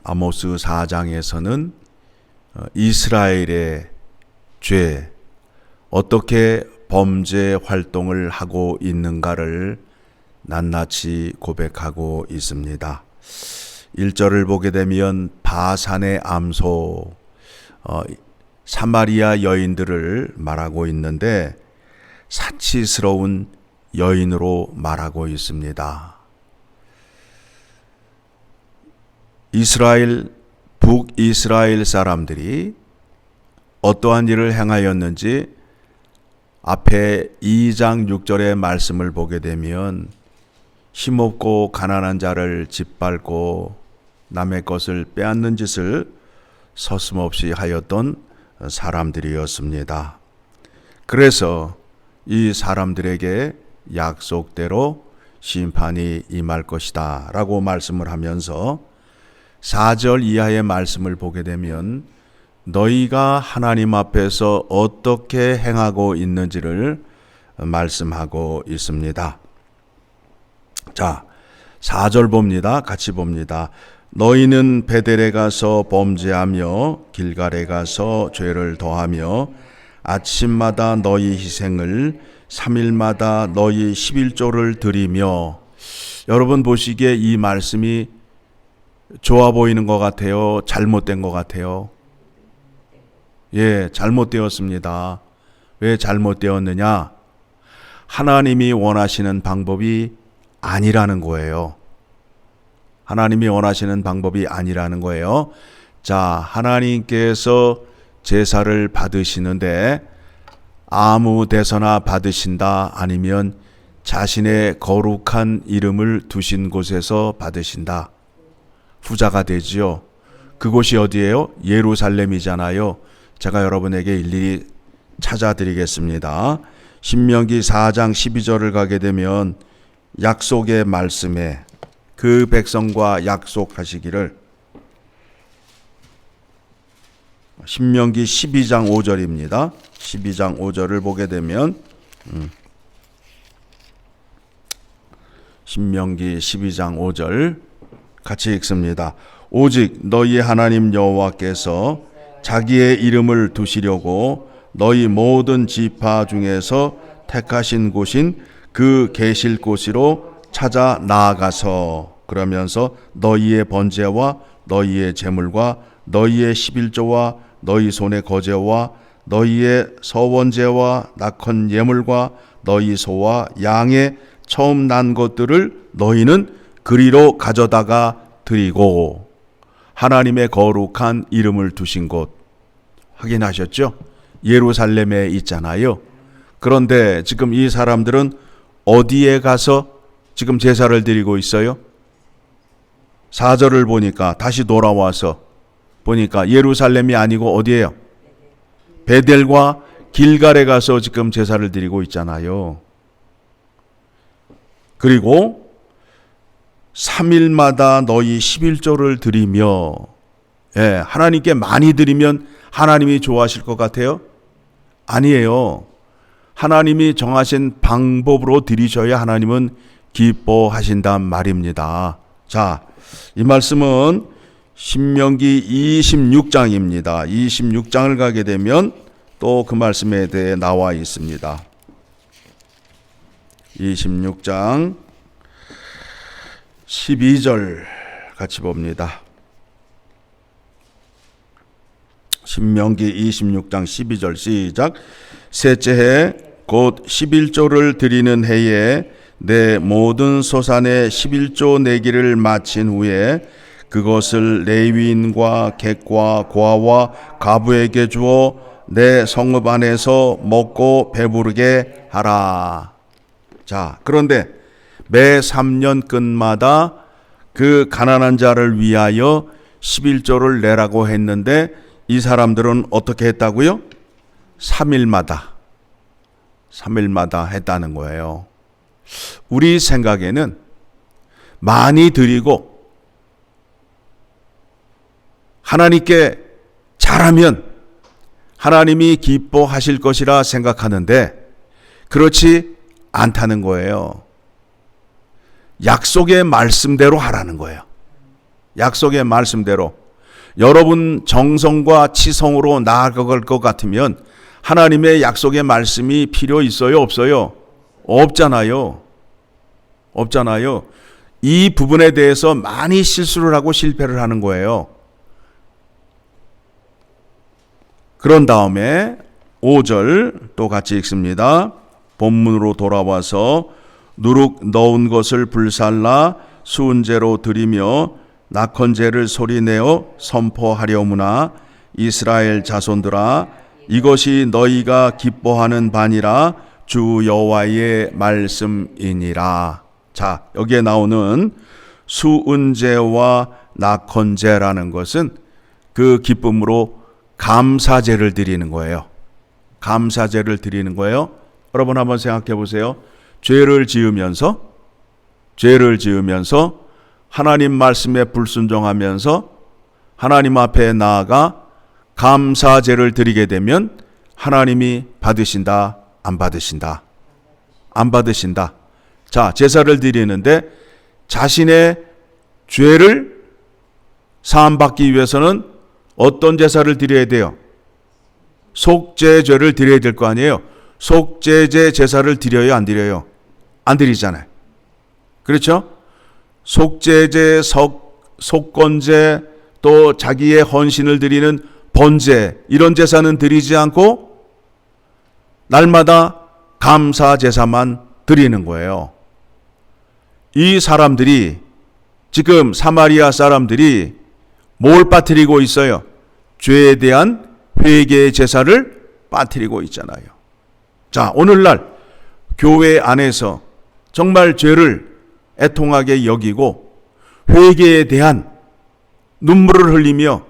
아모스 4장에서는 이스라엘의 죄, 어떻게 범죄 활동을 하고 있는가를 낱낱이 고백하고 있습니다. 1절을 보게 되면 바산의 암소, 사마리아 여인들을 말하고 있는데 사치스러운 여인으로 말하고 있습니다. 북이스라엘 사람들이 어떠한 일을 행하였는지 앞에 2장 6절의 말씀을 보게 되면 힘없고 가난한 자를 짓밟고 남의 것을 빼앗는 짓을 서슴없이 하였던 사람들이었습니다. 그래서 이 사람들에게 약속대로 심판이 임할 것이다 라고 말씀을 하면서 4절 이하의 말씀을 보게 되면 너희가 하나님 앞에서 어떻게 행하고 있는지를 말씀하고 있습니다. 자, 4절 봅니다. 같이 봅니다. 너희는 베델에 가서 범죄하며 길갈에 가서 죄를 더하며 아침마다 너희 희생을 3일마다 너희 11조를 드리며. 여러분 보시기에 이 말씀이 좋아 보이는 것 같아요? 잘못된 것 같아요? 예, 잘못되었습니다. 왜 잘못되었느냐? 하나님이 원하시는 방법이 아니라는 거예요. 하나님이 원하시는 방법이 아니라는 거예요. 자, 하나님께서 제사를 받으시는데 아무 데서나 받으신다, 아니면 자신의 거룩한 이름을 두신 곳에서 받으신다. 후자가 되지요. 그곳이 어디예요? 예루살렘이잖아요. 제가 여러분에게 일일이 찾아드리겠습니다. 신명기 4장 12절을 가게 되면 약속의 말씀에 그 백성과 약속하시기를, 신명기 12장 5절입니다. 12장 5절을 보게 되면 신명기 12장 5절 같이 읽습니다. 오직 너희 하나님 여호와께서 자기의 이름을 두시려고 너희 모든 지파 중에서 택하신 곳인 그 계실 곳으로 찾아 나아가서, 그러면서 너희의 번제와 너희의 제물과 너희의 11조와 너희 손의 거제와 너희의 서원제와 낙헌 예물과 너희 소와 양의 처음 난 것들을 너희는 그리로 가져다가 드리고. 하나님의 거룩한 이름을 두신 곳 확인하셨죠? 예루살렘에 있잖아요. 그런데 지금 이 사람들은 어디에 가서 지금 제사를 드리고 있어요? 4절을 보니까, 다시 돌아와서 보니까 예루살렘이 아니고 어디예요? 베델과 길갈에 가서 지금 제사를 드리고 있잖아요. 그리고 3일마다 너희 11조를 드리며. 예, 하나님께 많이 드리면 하나님이 좋아하실 것 같아요? 아니에요. 하나님이 정하신 방법으로 드리셔야 하나님은 기뻐하신단 말입니다. 자, 이 말씀은 신명기 26장입니다. 26장을 가게 되면 또 그 말씀에 대해 나와 있습니다. 26장 12절 같이 봅니다. 신명기 26장 12절 시작. 셋째 해 곧 11조를 드리는 해에 내 모든 소산의 11조 내기를 마친 후에 그것을 레위인과 객과 고아와 가부에게 주어 내 성읍 안에서 먹고 배부르게 하라. 자, 그런데 매 3년 끝마다 그 가난한 자를 위하여 11조를 내라고 했는데 이 사람들은 어떻게 했다고요? 3일마다 했다는 거예요. 우리 생각에는 많이 드리고 하나님께 잘하면 하나님이 기뻐하실 것이라 생각하는데 그렇지 않다는 거예요. 약속의 말씀대로 하라는 거예요. 약속의 말씀대로 여러분 정성과 치성으로 나아갈 것 같으면 하나님의 약속의 말씀이 필요 있어요? 없어요? 없잖아요. 없잖아요. 이 부분에 대해서 많이 실수를 하고 실패를 하는 거예요. 그런 다음에 5절 또 같이 읽습니다. 본문으로 돌아와서 누룩 넣은 것을 불살라 수은제로 드리며 낙헌제를 소리내어 선포하려무나 이스라엘 자손들아 이것이 너희가 기뻐하는 바니라 주 여호와의 말씀이니라. 자, 여기에 나오는 수은제와 낙헌제라는 것은 그 기쁨으로 감사제를 드리는 거예요. 감사제를 드리는 거예요. 여러분 한번 생각해 보세요. 죄를 지으면서 하나님 말씀에 불순종하면서 하나님 앞에 나아가 감사제를 드리게 되면 하나님이 받으신다, 안 받으신다? 안 받으신다. 자, 제사를 드리는데 자신의 죄를 사함받기 위해서는 어떤 제사를 드려야 돼요? 속죄제를 드려야 될 거 아니에요? 속죄제 제사를 드려요, 안 드려요? 안 드리잖아요. 그렇죠? 속죄제, 속건제, 또 자기의 헌신을 드리는 번제, 이런 제사는 드리지 않고 날마다 감사 제사만 드리는 거예요. 이 사람들이, 지금 사마리아 사람들이 뭘 빠뜨리고 있어요? 죄에 대한 회개의 제사를 빠뜨리고 있잖아요. 자, 오늘날 교회 안에서 정말 죄를 애통하게 여기고 회개에 대한 눈물을 흘리며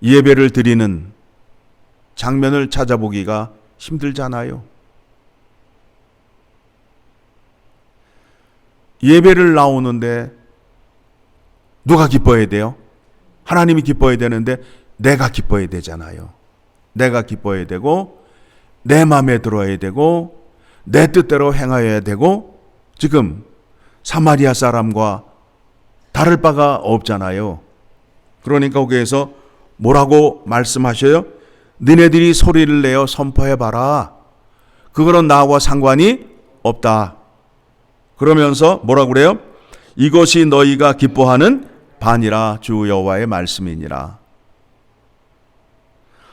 예배를 드리는 장면을 찾아보기가 힘들잖아요. 예배를 나오는데 누가 기뻐해야 돼요? 하나님이 기뻐해야 되는데 내가 기뻐해야 되잖아요. 내가 기뻐해야 되고 내 마음에 들어야 되고 내 뜻대로 행하여야 되고, 지금 사마리아 사람과 다를 바가 없잖아요. 그러니까 거기에서 뭐라고 말씀하셔요? 너네들이 소리를 내어 선포해봐라. 그거는 나와 상관이 없다. 그러면서 뭐라고 그래요? 이것이 너희가 기뻐하는 바니라 주 여호와의 말씀이니라.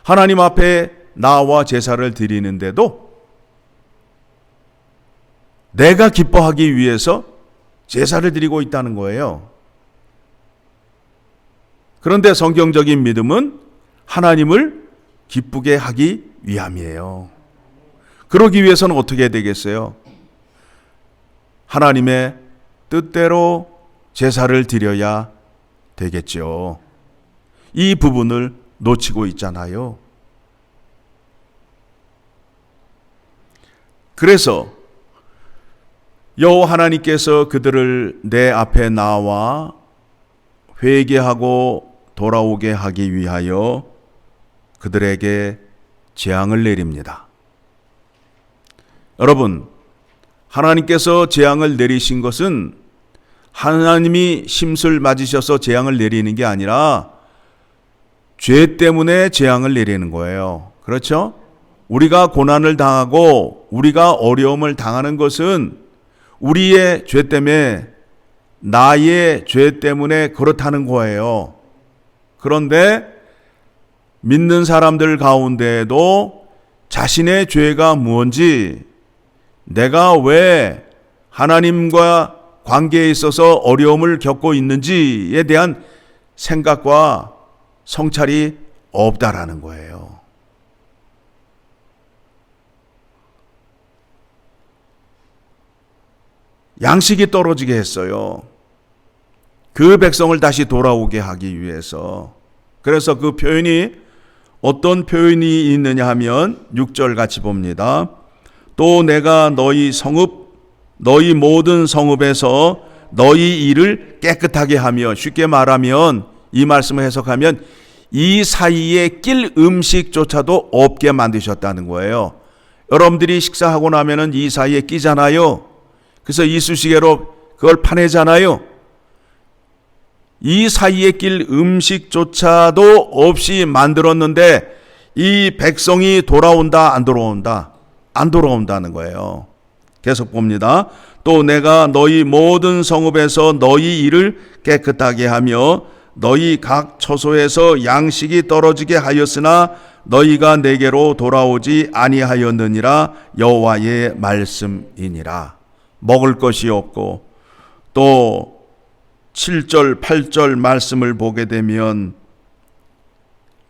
하나님 앞에 나와 제사를 드리는데도 내가 기뻐하기 위해서 제사를 드리고 있다는 거예요. 그런데 성경적인 믿음은 하나님을 기쁘게 하기 위함이에요. 그러기 위해서는 어떻게 해야 되겠어요? 하나님의 뜻대로 제사를 드려야 되겠죠. 이 부분을 놓치고 있잖아요. 그래서 여호와 하나님께서 그들을 내 앞에 나와 회개하고 돌아오게 하기 위하여 그들에게 재앙을 내립니다. 여러분, 하나님께서 재앙을 내리신 것은 하나님이 심술 맞으셔서 재앙을 내리는 게 아니라 죄 때문에 재앙을 내리는 거예요. 그렇죠? 우리가 고난을 당하고 우리가 어려움을 당하는 것은 우리의 죄 때문에, 나의 죄 때문에 그렇다는 거예요. 그런데 믿는 사람들 가운데에도 자신의 죄가 무엇인지, 내가 왜 하나님과 관계에 있어서 어려움을 겪고 있는지에 대한 생각과 성찰이 없다라는 거예요. 양식이 떨어지게 했어요. 그 백성을 다시 돌아오게 하기 위해서. 그래서 그 표현이 어떤 표현이 있느냐 하면 6절 같이 봅니다. 또 내가 너희 성읍, 너희 모든 성읍에서 너희 일을 깨끗하게 하며, 쉽게 말하면 이 말씀을 해석하면 이 사이에 낄 음식조차도 없게 만드셨다는 거예요. 여러분들이 식사하고 나면은 이 사이에 끼잖아요. 그래서 이쑤시개로 그걸 파내잖아요. 이 사이에 낄 음식조차도 없이 만들었는데 이 백성이 돌아온다, 안 돌아온다? 안 돌아온다는 거예요. 계속 봅니다. 또 내가 너희 모든 성읍에서 너희 일을 깨끗하게 하며 너희 각 처소에서 양식이 떨어지게 하였으나 너희가 내게로 돌아오지 아니하였느니라. 여호와의 말씀이니라. 먹을 것이 없고, 또 7절 8절 말씀을 보게 되면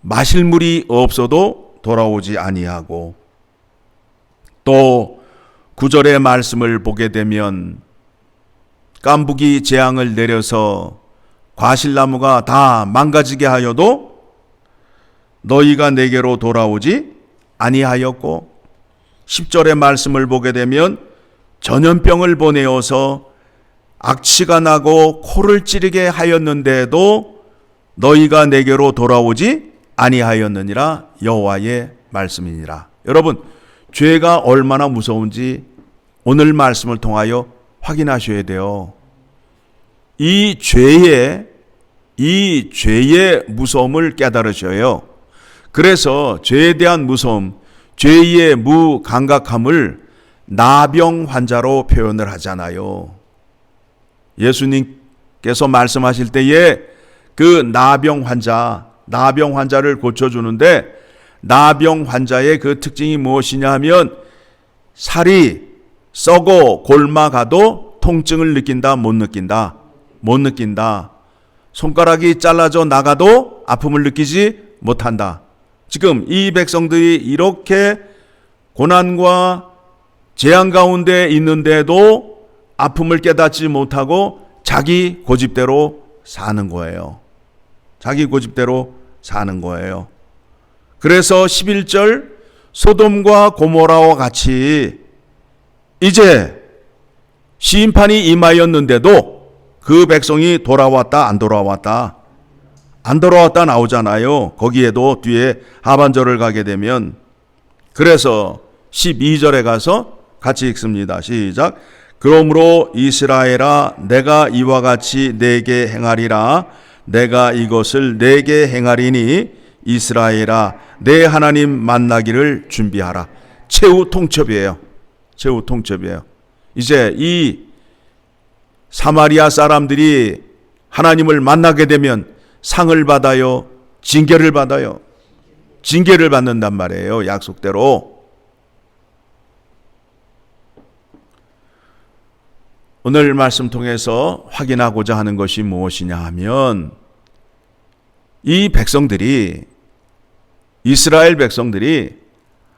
마실 물이 없어도 돌아오지 아니하고, 또 9절의 말씀을 보게 되면 깐부기 재앙을 내려서 과실나무가 다 망가지게 하여도 너희가 내게로 돌아오지 아니하였고, 10절의 말씀을 보게 되면 전염병을 보내어서 악취가 나고 코를 찌르게 하였는데도 너희가 내게로 돌아오지 아니하였느니라. 여호와의 말씀이니라. 여러분, 죄가 얼마나 무서운지 오늘 말씀을 통하여 확인하셔야 돼요. 이 죄의 무서움을 깨달으셔요. 그래서 죄에 대한 무서움, 죄의 무감각함을 나병 환자로 표현을 하잖아요. 예수님께서 말씀하실 때에 그 나병 환자를 고쳐주는데, 나병 환자의 그 특징이 무엇이냐 하면 살이 썩어 골마가도 통증을 느낀다, 못 느낀다? 못 느낀다. 손가락이 잘라져 나가도 아픔을 느끼지 못한다. 지금 이 백성들이 이렇게 고난과 재앙 가운데 있는데도 아픔을 깨닫지 못하고 자기 고집대로 사는 거예요. 자기 고집대로 사는 거예요. 그래서 11절 소돔과 고모라와 같이 이제 심판이 임하였는데도 그 백성이 돌아왔다, 안 돌아왔다? 안 돌아왔다 나오잖아요. 거기에도 뒤에 하반절을 가게 되면, 그래서 12절에 가서 같이 읽습니다. 시작. 그러므로 이스라엘아, 내가 이와 같이 내게 행하리라. 내가 이것을 내게 행하리니 이스라엘아, 내 하나님 만나기를 준비하라. 최후 통첩이에요. 최후 통첩이에요. 이제 이 사마리아 사람들이 하나님을 만나게 되면 상을 받아요? 징계를 받아요? 징계를 받는단 말이에요. 약속대로. 오늘 말씀 통해서 확인하고자 하는 것이 무엇이냐 하면, 이 백성들이, 이스라엘 백성들이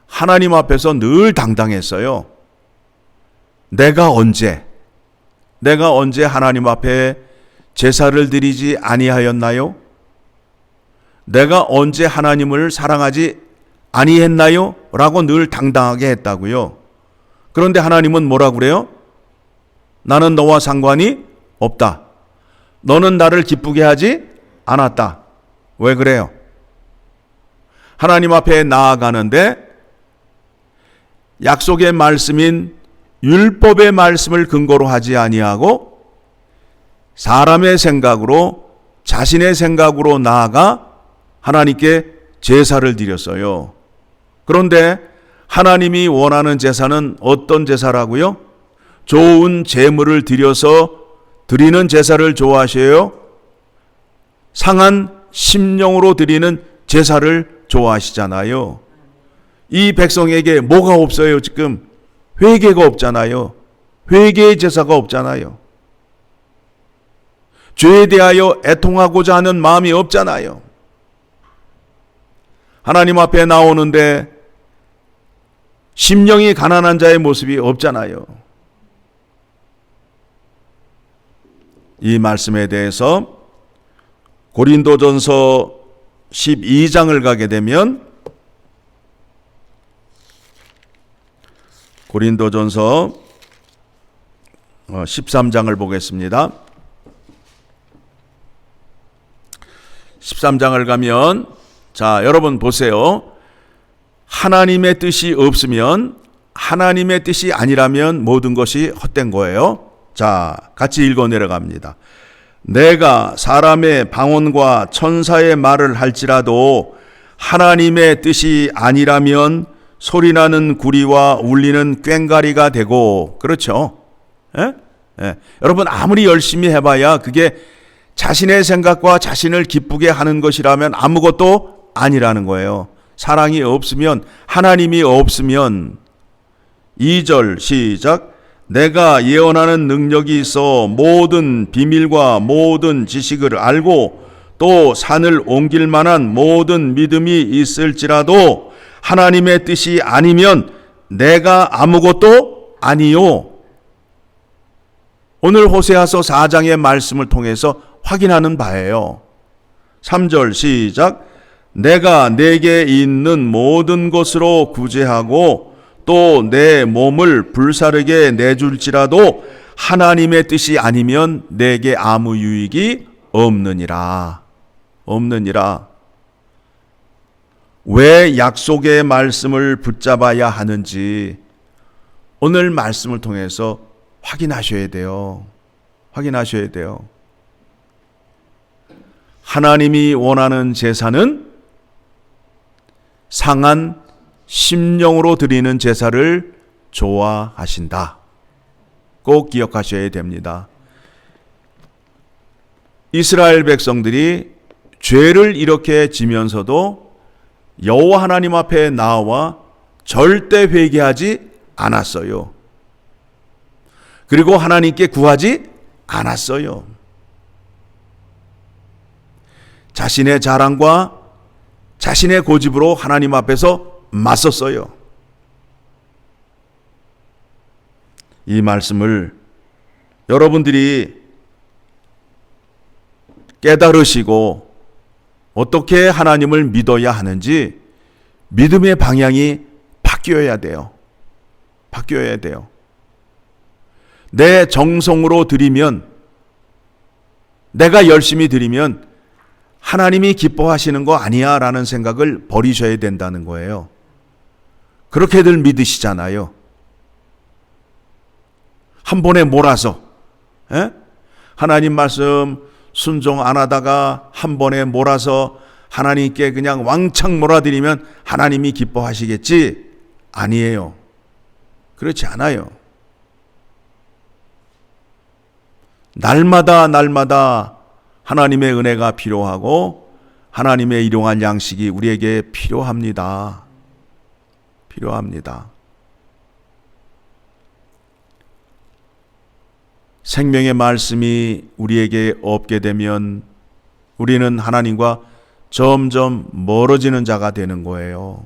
하나님 앞에서 늘 당당했어요. 내가 언제 하나님 앞에 제사를 드리지 아니하였나요? 내가 언제 하나님을 사랑하지 아니했나요? 라고 늘 당당하게 했다고요. 그런데 하나님은 뭐라고 그래요? 나는 너와 상관이 없다. 너는 나를 기쁘게 하지 않았다. 왜 그래요? 하나님 앞에 나아가는데 약속의 말씀인 율법의 말씀을 근거로 하지 아니하고 사람의 생각으로, 자신의 생각으로 나아가 하나님께 제사를 드렸어요. 그런데 하나님이 원하는 제사는 어떤 제사라고요? 좋은 제물을 드려서 드리는 제사를 좋아하셔요? 상한 심령으로 드리는 제사를 좋아하시잖아요. 이 백성에게 뭐가 없어요? 지금 회개가 없잖아요. 회개의 제사가 없잖아요. 죄에 대하여 애통하고자 하는 마음이 없잖아요. 하나님 앞에 나오는데 심령이 가난한 자의 모습이 없잖아요. 이 말씀에 대해서 고린도전서 12장을 가게 되면, 고린도전서 13장을 보겠습니다. 13장을 가면, 자, 여러분 보세요. 하나님의 뜻이 없으면, 하나님의 뜻이 아니라면 모든 것이 헛된 거예요. 자, 같이 읽어 내려갑니다. 내가 사람의 방언과 천사의 말을 할지라도 하나님의 뜻이 아니라면 소리나는 구리와 울리는 꽹과리가 되고, 그렇죠? 예? 예. 여러분, 아무리 열심히 해봐야 그게 자신의 생각과 자신을 기쁘게 하는 것이라면 아무것도 아니라는 거예요. 사랑이 없으면, 하나님이 없으면. 2절 시작. 내가 예언하는 능력이 있어 모든 비밀과 모든 지식을 알고 또 산을 옮길 만한 모든 믿음이 있을지라도 하나님의 뜻이 아니면 내가 아무것도 아니요. 오늘 호세아서 4장의 말씀을 통해서 확인하는 바예요. 3절 시작. 내가 내게 있는 모든 것으로 구제하고 또 내 몸을 불사르게 내줄지라도 하나님의 뜻이 아니면 내게 아무 유익이 없느니라. 없느니라. 왜 약속의 말씀을 붙잡아야 하는지 오늘 말씀을 통해서 확인하셔야 돼요. 확인하셔야 돼요. 하나님이 원하는 제사는 상한 심령으로 드리는 제사를 좋아하신다. 꼭 기억하셔야 됩니다. 이스라엘 백성들이 죄를 이렇게 지면서도 여호와 하나님 앞에 나와 절대 회개하지 않았어요. 그리고 하나님께 구하지 않았어요. 자신의 자랑과 자신의 고집으로 하나님 앞에서 맞섰어요. 이 말씀을 여러분들이 깨달으시고 어떻게 하나님을 믿어야 하는지 믿음의 방향이 바뀌어야 돼요. 바뀌어야 돼요. 내 정성으로 드리면, 내가 열심히 드리면 하나님이 기뻐하시는 거 아니야 라는 생각을 버리셔야 된다는 거예요. 그렇게들 믿으시잖아요. 한 번에 몰아서, 하나님 말씀 순종 안 하다가 한 번에 몰아서 하나님께 그냥 왕창 몰아드리면 하나님이 기뻐하시겠지? 아니에요. 그렇지 않아요. 날마다 하나님의 은혜가 필요하고 하나님의 일용할 양식이 우리에게 필요합니다. 필요합니다. 생명의 말씀이 우리에게 없게 되면 우리는 하나님과 점점 멀어지는 자가 되는 거예요.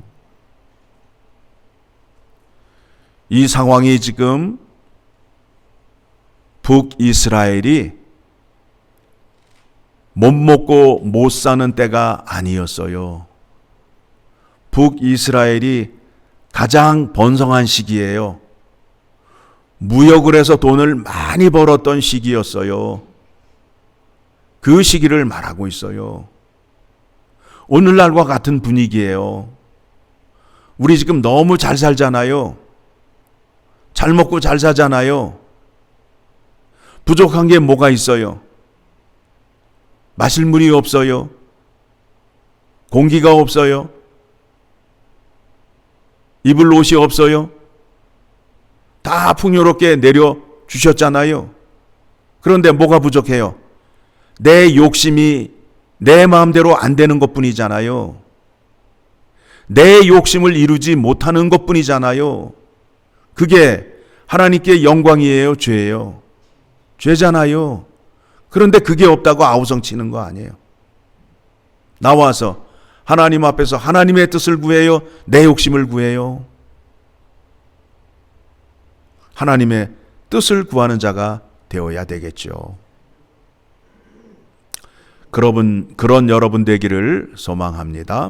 이 상황이 지금 북이스라엘이 못 먹고 못 사는 때가 아니었어요. 북이스라엘이 가장 번성한 시기예요. 무역을 해서 돈을 많이 벌었던 시기였어요. 그 시기를 말하고 있어요. 오늘날과 같은 분위기예요. 우리 지금 너무 잘 살잖아요. 잘 먹고 잘 사잖아요. 부족한 게 뭐가 있어요? 마실 물이 없어요. 공기가 없어요. 입을 옷이 없어요. 다 풍요롭게 내려주셨잖아요. 그런데 뭐가 부족해요? 내 욕심이 내 마음대로 안 되는 것뿐이잖아요. 내 욕심을 이루지 못하는 것뿐이잖아요. 그게 하나님께 영광이에요? 죄예요? 죄잖아요. 그런데 그게 없다고 아우성치는 거 아니에요. 나와서 하나님 앞에서 하나님의 뜻을 구해요? 내 욕심을 구해요? 하나님의 뜻을 구하는 자가 되어야 되겠죠. 그런 여러분 되기를 소망합니다.